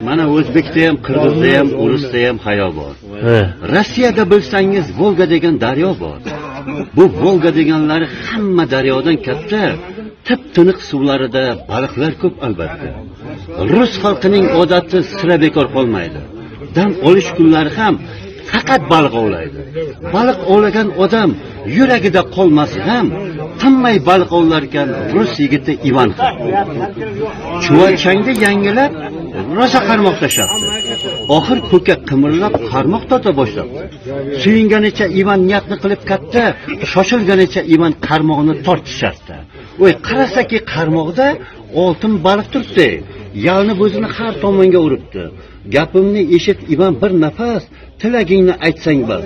Mana O'zbekda ham, Qirg'izda ham, Urusda ham hayo bor. Rossiyada bilsangiz Volga degan daryo bor. Bu Volga deganlari hamma daryodan katta, tip-tiniq suvlarida baliqlar ko'p albatta. Rus xalqining odati sira bekor qolmaydi. Dam olish kunlari ham faqat baliq ovlaydi. Baliq ovlagan odam yuragida qolmasa ham tinmay baliq ovlar ekan rus yigiti Ivan ham. Chuvalchangda yangilab rosa qarmoq tashlabdi. Oxir ko'ka qimirlab qarmoq tota boshlabdi. Suyunganicha Ivan niyatni qilib katta, shoshilganicha Ivan qarmoqni tortishardi. Voy qarasaki qarmoqda oltin baliq turibdi. Yalinib o'zini har tomonga uribdi. Gapimni eshit Ivan bir nafas, tilagingni aytsang bas.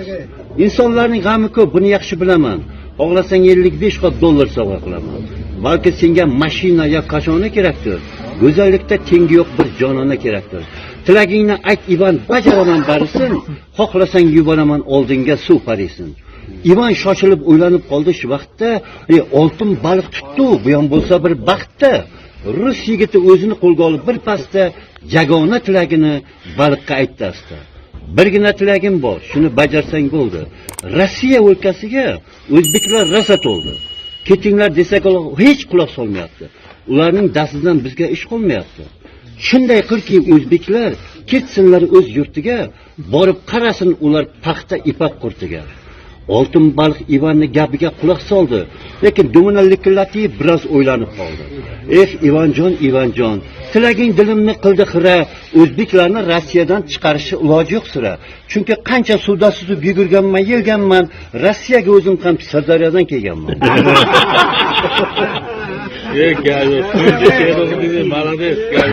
Insonlarning g'ami ko'p, buni yaxshi bilaman. Xohlasang 55 qop dollar sovg'a qilaman. Balki senga mashina yo qachoni kerakdir. Go'zallikda tengi yo'q bir jonona kerakdir. Tilagingni ayt Ivan, bajaraman barisin. Xohlasang yuboraman oldinga suv parisin. Ivan shoshilib o'ylanib qoldi shu vaqtda, oltin baliq tutdi, bu ham bo'lsa bir baxtda. Rus yigiti o'zini qo'lga olib bir pasda jagona tilagini baliqqa aytdi asta. Birgina tilagim bor, shuni bajarsang bo'ldi. Rossiya o'lkasiga o'zbeklar rosa to'ldi. Ketinglar desak hech quloq solmayapti. Ularning dastidan bizga ish qolmayapti. Shunday qilki o'zbeklar ketsinlar o'z yurtiga, borib qarasin ular paxta ipak qurtiga. Oltin baliq Ivanning gapiga quloq soldi, lekin dumini likillatib biroz o'ylanib qoldi. Ivanjon, tilaging dilimni qildi xira, o'zbeklarni Rossiyadan chiqarishi iloji yo'q sira. Chunki qancha suvda suzib yugurganman, yelganman, Rossiyaga o'zim ham Sirdaryodan kelganman. Молодец.